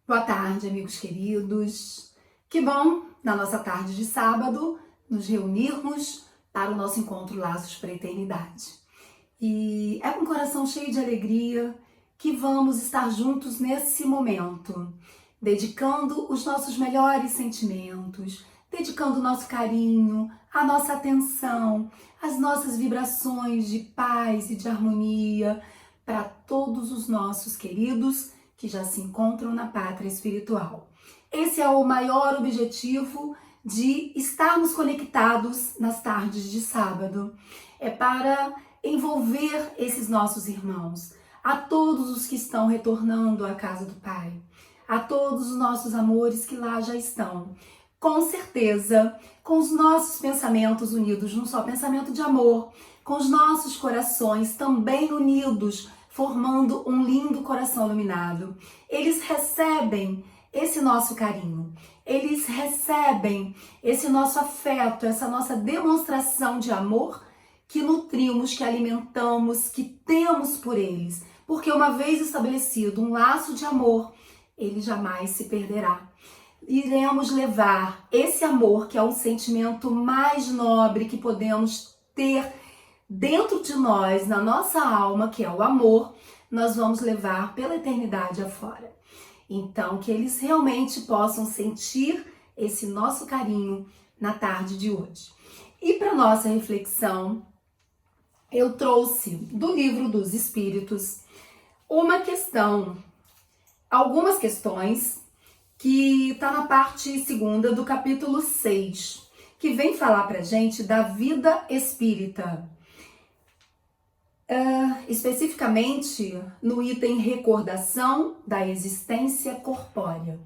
Boa tarde, amigos queridos. Que bom, na nossa tarde de sábado, nos reunirmos para o nosso encontro Laços para a Eternidade. E é com o coração cheio de alegria que vamos estar juntos nesse momento, dedicando os nossos melhores sentimentos, dedicando o nosso carinho, a nossa atenção, as nossas vibrações de paz e de harmonia para todos os nossos queridos que já se encontram na pátria espiritual. Esse é o maior objetivo de estarmos conectados nas tardes de sábado. É para envolver esses nossos irmãos, a todos os que estão retornando à casa do Pai, a todos os nossos amores que lá já estão. Com certeza, com os nossos pensamentos unidos num só pensamento de amor, com os nossos corações também unidos, formando um lindo coração iluminado. Eles recebem esse nosso carinho, eles recebem esse nosso afeto, essa nossa demonstração de amor que nutrimos, que alimentamos, que temos por eles. Porque uma vez estabelecido um laço de amor, ele jamais se perderá. Iremos levar esse amor, que é o sentimento mais nobre que podemos ter dentro de nós, na nossa alma, que é o amor, nós vamos levar pela eternidade afora. Então, que eles realmente possam sentir esse nosso carinho na tarde de hoje. E para nossa reflexão, eu trouxe do Livro dos Espíritos algumas questões que está na parte 2ª do capítulo 6, que vem falar pra gente da vida espírita. Especificamente no item recordação da existência corpórea.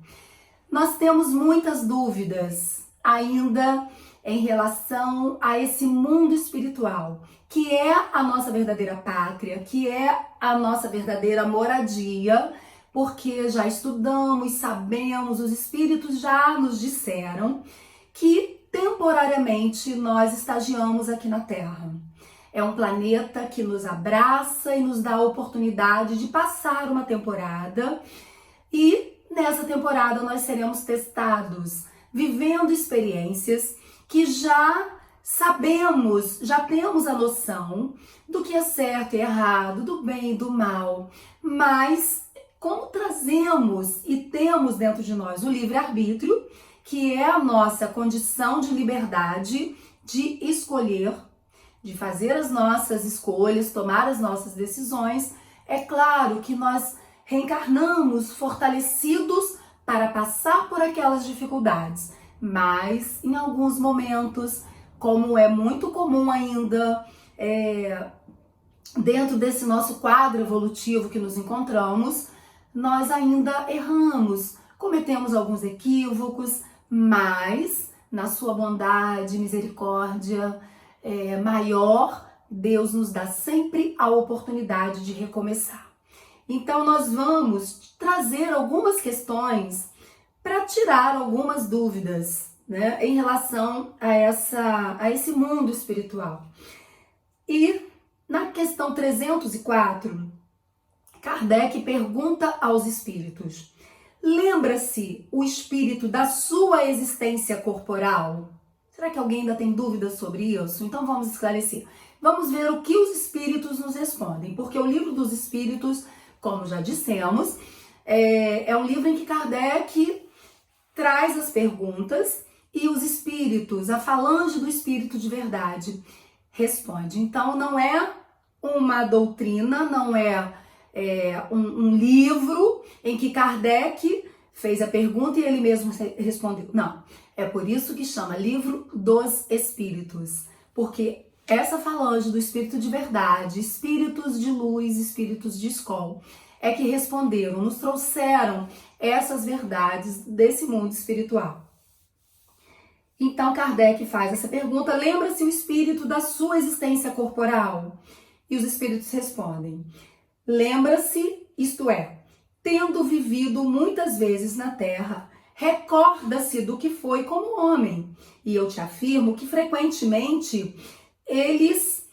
Nós temos muitas dúvidas ainda em relação a esse mundo espiritual, que é a nossa verdadeira pátria, que é a nossa verdadeira moradia, porque já estudamos, sabemos, os espíritos já nos disseram que temporariamente nós estagiamos aqui na Terra. É um planeta que nos abraça e nos dá a oportunidade de passar uma temporada, e nessa temporada nós seremos testados, vivendo experiências que já sabemos, já temos a noção do que é certo e errado, do bem e do mal, mas como trazemos e temos dentro de nós o livre-arbítrio, que é a nossa condição de liberdade de escolher, de fazer as nossas escolhas, tomar as nossas decisões, é claro que nós reencarnamos fortalecidos para passar por aquelas dificuldades, mas em alguns momentos, como é muito comum ainda dentro desse nosso quadro evolutivo que nos encontramos, nós ainda erramos, cometemos alguns equívocos, mas na sua bondade, misericórdia maior, Deus nos dá sempre a oportunidade de recomeçar. Então nós vamos trazer algumas questões para tirar algumas dúvidas, né, em relação a esse mundo espiritual. E na questão 304, Kardec pergunta aos espíritos: lembra-se o espírito da sua existência corporal? Será que alguém ainda tem dúvidas sobre isso? Então vamos esclarecer. Vamos ver o que os espíritos nos respondem, porque o Livro dos Espíritos, como já dissemos, é um livro em que Kardec traz as perguntas e os espíritos, a falange do espírito de verdade, responde. Então não é uma doutrina, não é um livro em que Kardec fez a pergunta e ele mesmo respondeu. Não, é por isso que chama Livro dos Espíritos, porque essa falange do espírito de verdade, espíritos de luz, espíritos de escola, é que responderam, nos trouxeram essas verdades desse mundo espiritual. Então Kardec faz essa pergunta: lembra-se o espírito da sua existência corporal? E os espíritos respondem: lembra-se, isto é, tendo vivido muitas vezes na Terra, recorda-se do que foi como homem. E eu te afirmo que frequentemente eles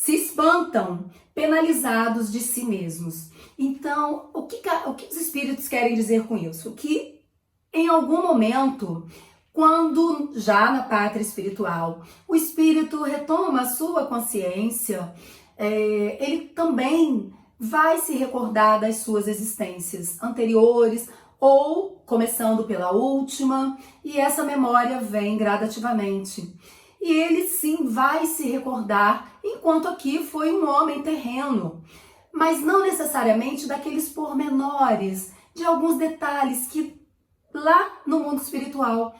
se espantam, penalizados de si mesmos. Então, o que os espíritos querem dizer com isso? Que em algum momento, quando já na pátria espiritual, o espírito retoma a sua consciência, ele também vai se recordar das suas existências anteriores ou começando pela última, e essa memória vem gradativamente. E ele sim vai se recordar enquanto aqui foi um homem terreno, mas não necessariamente daqueles pormenores, de alguns detalhes que lá no mundo espiritual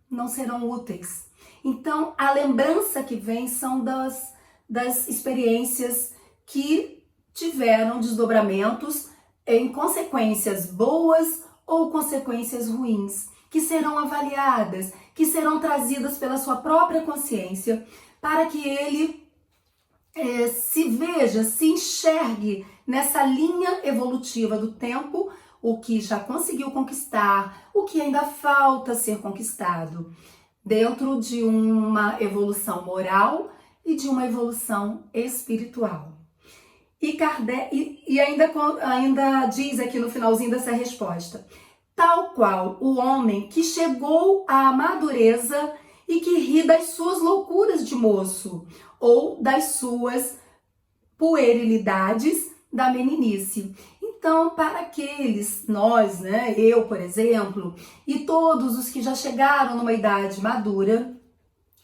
não serão úteis. Então, a lembrança que vem são das experiências que tiveram desdobramentos em consequências boas ou consequências ruins, que serão avaliadas, que serão trazidas pela sua própria consciência, para que ele se veja, se enxergue nessa linha evolutiva do tempo, o que já conseguiu conquistar, o que ainda falta ser conquistado, dentro de uma evolução moral e de uma evolução espiritual. E Kardec ainda diz aqui no finalzinho dessa resposta: tal qual o homem que chegou à madureza e que ri das suas loucuras de moço ou das suas puerilidades da meninice. Então, para aqueles, nós, né, eu, por exemplo, e todos os que já chegaram numa idade madura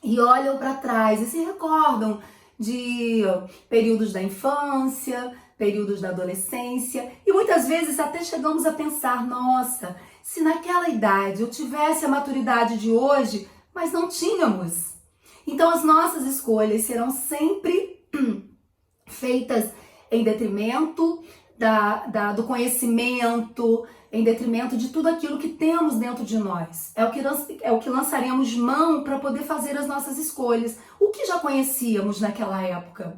e olham para trás e se recordam de períodos da infância, períodos da adolescência, e muitas vezes até chegamos a pensar: nossa, se naquela idade eu tivesse a maturidade de hoje, mas não tínhamos. Então as nossas escolhas serão sempre feitas em detrimento do conhecimento, em detrimento de tudo aquilo que temos dentro de nós. É o que lançaremos mão para poder fazer as nossas escolhas. O que já conhecíamos naquela época.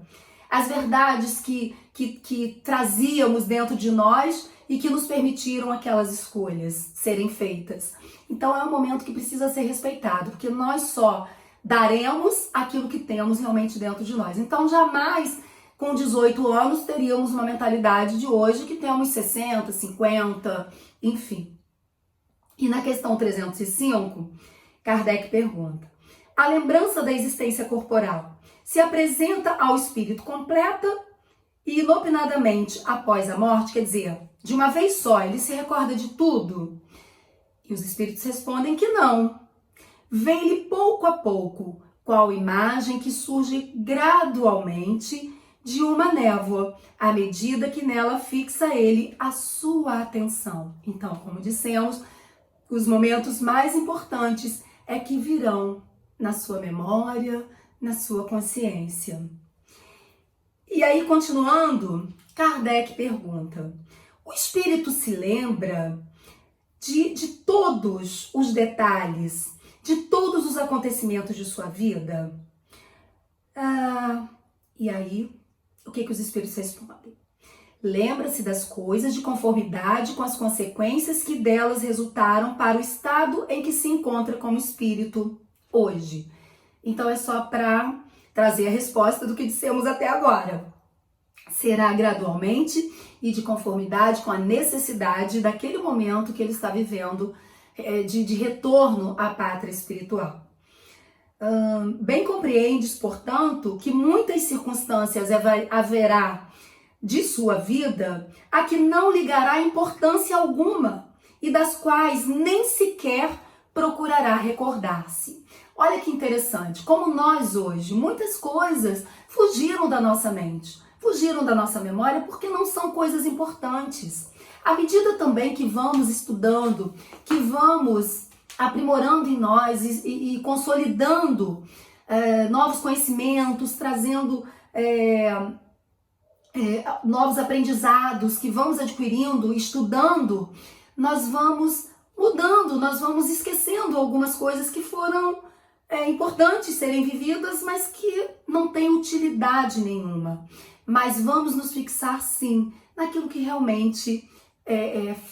As verdades que trazíamos dentro de nós e que nos permitiram aquelas escolhas serem feitas. Então é um momento que precisa ser respeitado, porque nós só daremos aquilo que temos realmente dentro de nós. Então jamais com 18 anos teríamos uma mentalidade de hoje que temos 60, 50, enfim. E na questão 305, Kardec pergunta: a lembrança da existência corporal se apresenta ao espírito completa e inopinadamente após a morte? Quer dizer, de uma vez só, ele se recorda de tudo? E os espíritos respondem que não. Vem-lhe pouco a pouco, qual imagem que surge gradualmente de uma névoa, à medida que nela fixa ele a sua atenção. Então, como dissemos, os momentos mais importantes é que virão na sua memória, na sua consciência. E aí, continuando, Kardec pergunta: o espírito se lembra de todos os detalhes, de todos os acontecimentos de sua vida? E aí, o que os espíritos respondem? Lembra-se das coisas de conformidade com as consequências que delas resultaram para o estado em que se encontra como espírito hoje. Então é só para trazer a resposta do que dissemos até agora. Será gradualmente e de conformidade com a necessidade daquele momento que ele está vivendo de retorno à pátria espiritual. Bem compreendes, portanto, que muitas circunstâncias haverá de sua vida a que não ligará importância alguma e das quais nem sequer procurará recordar-se. Olha que interessante, como nós hoje, muitas coisas fugiram da nossa mente, fugiram da nossa memória porque não são coisas importantes. À medida também que vamos estudando, que vamos aprimorando em nós e consolidando novos conhecimentos, trazendo novos aprendizados que vamos adquirindo, estudando, nós vamos mudando, nós vamos esquecendo algumas coisas que foram importantes serem vividas, mas que não têm utilidade nenhuma. Mas vamos nos fixar, sim, naquilo que realmente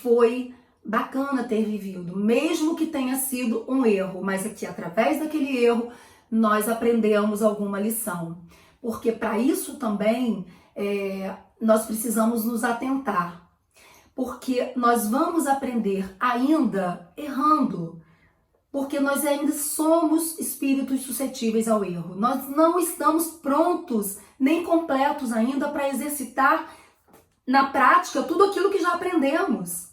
foi bacana ter vivido, mesmo que tenha sido um erro, mas é que através daquele erro nós aprendemos alguma lição. porque para isso também nós precisamos nos atentar, porque nós vamos aprender ainda errando, porque nós ainda somos espíritos suscetíveis ao erro. Nós não estamos prontos nem completos ainda para exercitar na prática tudo aquilo que já aprendemos.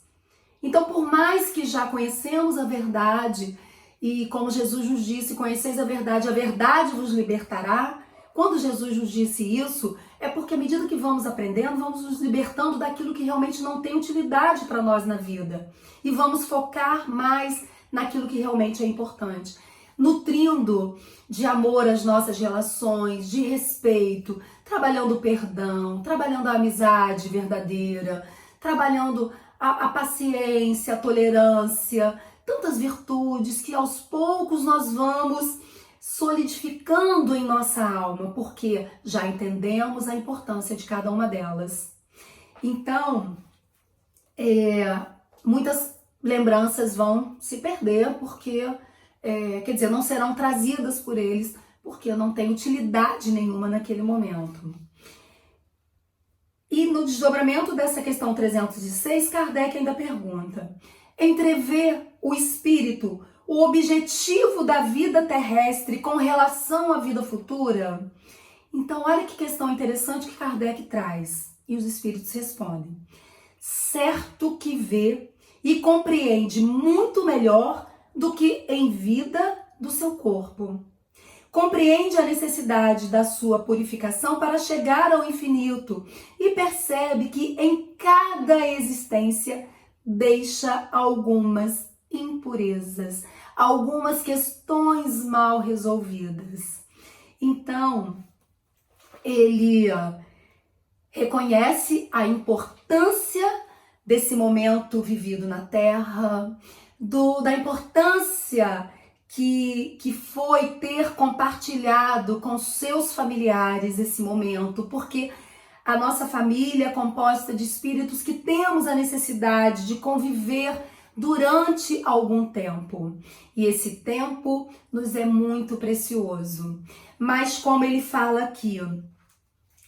Então, por mais que já conhecemos a verdade, e como Jesus nos disse, conheceis a verdade vos libertará. Quando Jesus nos disse isso, é porque à medida que vamos aprendendo, vamos nos libertando daquilo que realmente não tem utilidade para nós na vida. E vamos focar mais naquilo que realmente é importante. Nutrindo de amor as nossas relações, de respeito, trabalhando o perdão, trabalhando a amizade verdadeira, trabalhando a paciência, a tolerância, tantas virtudes que aos poucos nós vamos solidificando em nossa alma, porque já entendemos a importância de cada uma delas. Então, muitas lembranças vão se perder, porque, quer dizer, não serão trazidas por eles, porque não tem utilidade nenhuma naquele momento. E no desdobramento dessa questão 306, Kardec ainda pergunta: entrever o espírito o objetivo da vida terrestre com relação à vida futura? Então, olha que questão interessante que Kardec traz. E os espíritos respondem: certo que vê e compreende muito melhor do que em vida do seu corpo. Compreende a necessidade da sua purificação para chegar ao infinito e percebe que em cada existência deixa algumas impurezas, algumas questões mal resolvidas. Então, ele reconhece a importância desse momento vivido na Terra, da importância que foi ter compartilhado com seus familiares esse momento, porque a nossa família é composta de espíritos que temos a necessidade de conviver durante algum tempo. E esse tempo nos é muito precioso. Mas como ele fala aqui,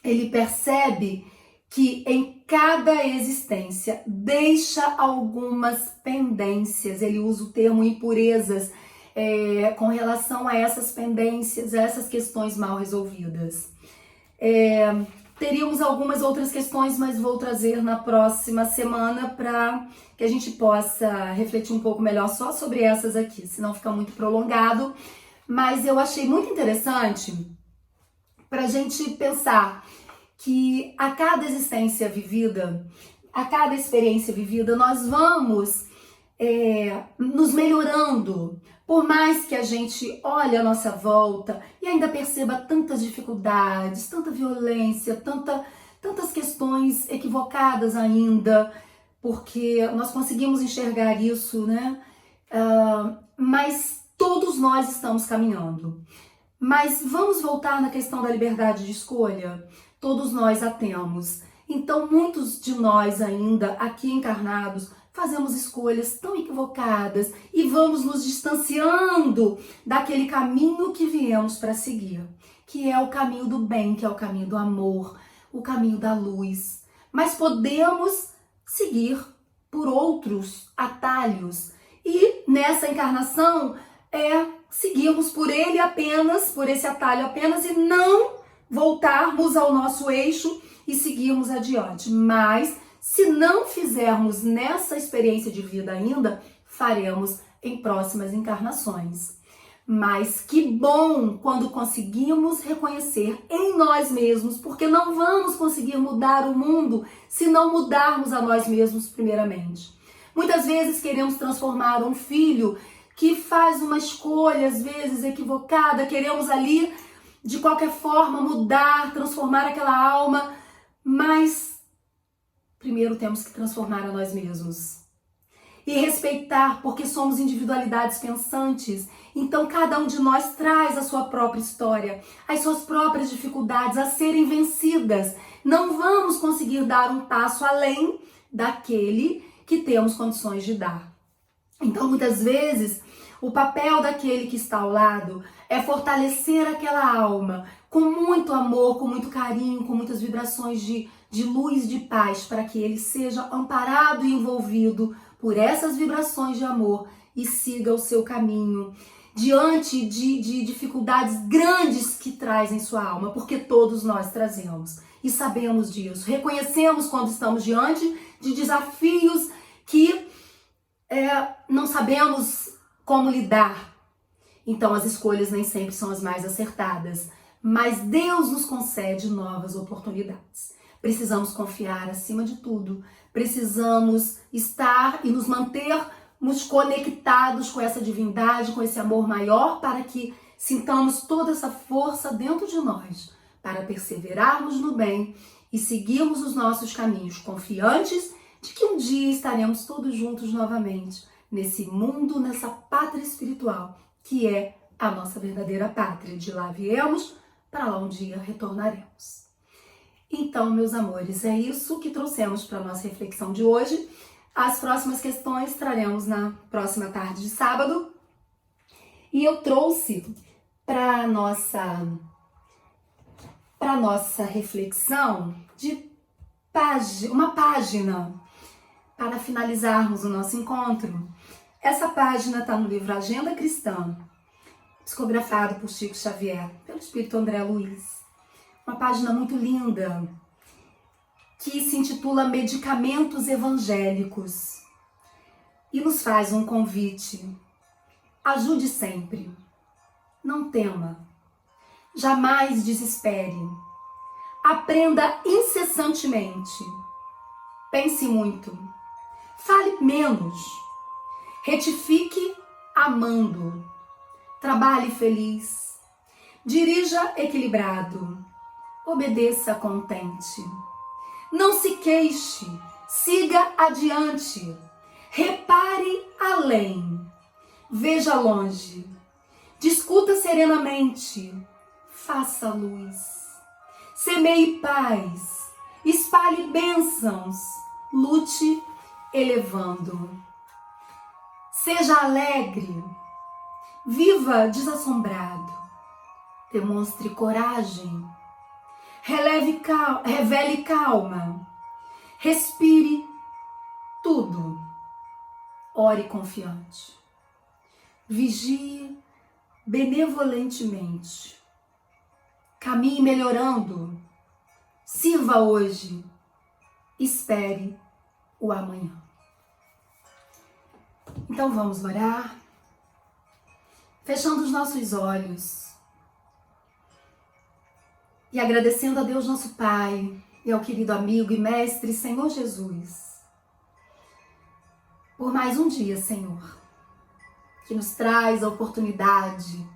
ele percebe que em cada existência deixa algumas pendências. Ele usa o termo impurezas com relação a essas pendências, a essas questões mal resolvidas. Teríamos algumas outras questões, mas vou trazer na próxima semana para que a gente possa refletir um pouco melhor só sobre essas aqui, senão fica muito prolongado. Mas eu achei muito interessante para a gente pensar que a cada existência vivida, a cada experiência vivida, nós vamos nos melhorando. Por mais que a gente olhe à nossa volta e ainda perceba tantas dificuldades, tanta violência, tantas questões equivocadas ainda, porque nós conseguimos enxergar isso, né? Mas todos nós estamos caminhando. Mas vamos voltar na questão da liberdade de escolha? Todos nós a temos. Então, muitos de nós ainda aqui encarnados fazemos escolhas tão equivocadas e vamos nos distanciando daquele caminho que viemos para seguir, que é o caminho do bem, que é o caminho do amor, o caminho da luz. Mas podemos seguir por outros atalhos e nessa encarnação seguirmos por ele apenas, por esse atalho apenas, e não voltarmos ao nosso eixo e seguirmos adiante. Mas se não fizermos nessa experiência de vida ainda, faremos em próximas encarnações. Mas que bom quando conseguimos reconhecer em nós mesmos, porque não vamos conseguir mudar o mundo se não mudarmos a nós mesmos primeiramente. Muitas vezes queremos transformar um filho que faz uma escolha, às vezes equivocada, queremos ali, de qualquer forma, mudar, transformar aquela alma, mas primeiro temos que transformar a nós mesmos. E respeitar, porque somos individualidades pensantes. Então, cada um de nós traz a sua própria história, as suas próprias dificuldades a serem vencidas. Não vamos conseguir dar um passo além daquele que temos condições de dar. Então, muitas vezes, o papel daquele que está ao lado é fortalecer aquela alma com muito amor, com muito carinho, com muitas vibrações de luz, de paz, para que ele seja amparado e envolvido por essas vibrações de amor e siga o seu caminho diante de dificuldades grandes que traz em sua alma, porque todos nós trazemos e sabemos disso. Reconhecemos quando estamos diante de desafios que não sabemos como lidar. Então as escolhas nem sempre são as mais acertadas, mas Deus nos concede novas oportunidades. Precisamos confiar acima de tudo, precisamos estar e nos mantermos conectados com essa divindade, com esse amor maior, para que sintamos toda essa força dentro de nós, para perseverarmos no bem e seguirmos os nossos caminhos, confiantes de que um dia estaremos todos juntos novamente, nesse mundo, nessa pátria espiritual, que é a nossa verdadeira pátria. De lá viemos, para lá um dia retornaremos. Então, meus amores, é isso que trouxemos para a nossa reflexão de hoje. As próximas questões traremos na próxima tarde de sábado. E eu trouxe para nossa reflexão uma página para finalizarmos o nosso encontro. Essa página está no livro Agenda Cristã, psicografado por Chico Xavier, pelo Espírito André Luiz. Uma página muito linda, que se intitula Medicamentos Evangélicos, e nos faz um convite. Ajude sempre, não tema, jamais desespere, aprenda incessantemente, pense muito, fale menos, retifique amando, trabalhe feliz, dirija equilibrado, obedeça contente, não se queixe, siga adiante, repare além, veja longe, discuta serenamente, faça luz, semeie paz, espalhe bênçãos, lute elevando. Seja alegre, viva desassombrado, demonstre coragem, revele calma, respire tudo, ore confiante, vigie benevolentemente, caminhe melhorando, sirva hoje, espere o amanhã. Então vamos orar, fechando os nossos olhos e agradecendo a Deus nosso Pai e ao querido amigo e mestre Senhor Jesus por mais um dia, Senhor, que nos traz a oportunidade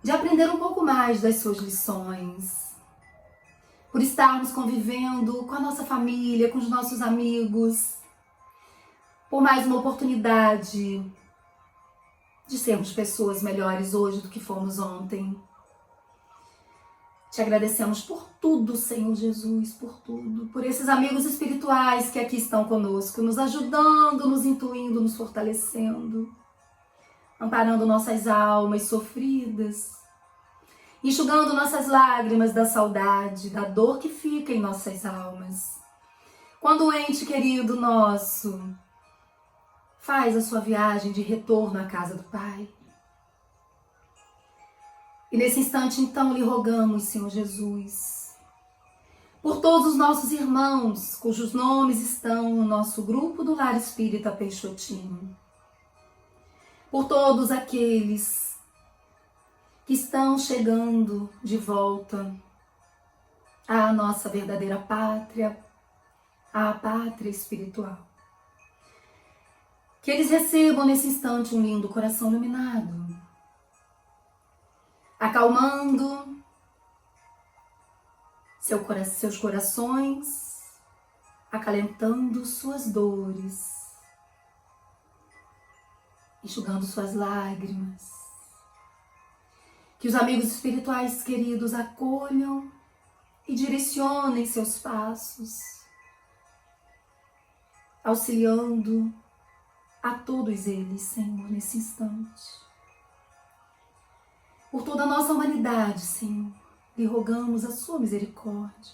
de aprender um pouco mais das suas lições, por estarmos convivendo com a nossa família, com os nossos amigos, por mais uma oportunidade de sermos pessoas melhores hoje do que fomos ontem. Te agradecemos por tudo, Senhor Jesus, por tudo, por esses amigos espirituais que aqui estão conosco, nos ajudando, nos intuindo, nos fortalecendo, amparando nossas almas sofridas, enxugando nossas lágrimas da saudade, da dor que fica em nossas almas. Quando o ente querido nosso faz a sua viagem de retorno à casa do Pai. E nesse instante, então, lhe rogamos, Senhor Jesus, por todos os nossos irmãos, cujos nomes estão no nosso grupo do Lar Espírita Peixotinho, por todos aqueles que estão chegando de volta à nossa verdadeira pátria, à pátria espiritual. Que eles recebam nesse instante um lindo coração iluminado, acalmando seus corações, acalentando suas dores, enxugando suas lágrimas. Que os amigos espirituais queridos acolham e direcionem seus passos, auxiliando a todos eles, Senhor, nesse instante. por toda a nossa humanidade, Senhor. Lhe rogamos a sua misericórdia,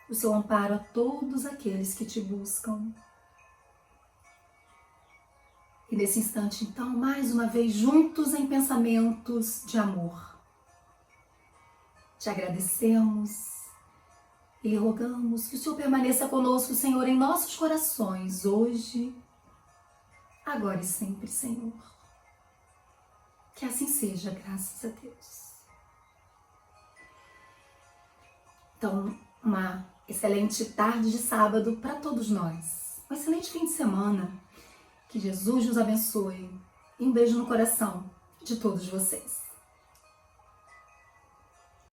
o seu amparo a todos aqueles que te buscam. E nesse instante, então, mais uma vez, juntos em pensamentos de amor, te agradecemos e lhe rogamos que o Senhor permaneça conosco, Senhor, em nossos corações, hoje, agora e sempre, Senhor. Que assim seja, graças a Deus. Então, uma excelente tarde de sábado para todos nós. Um excelente fim de semana. Que Jesus nos abençoe. E um beijo no coração de todos vocês.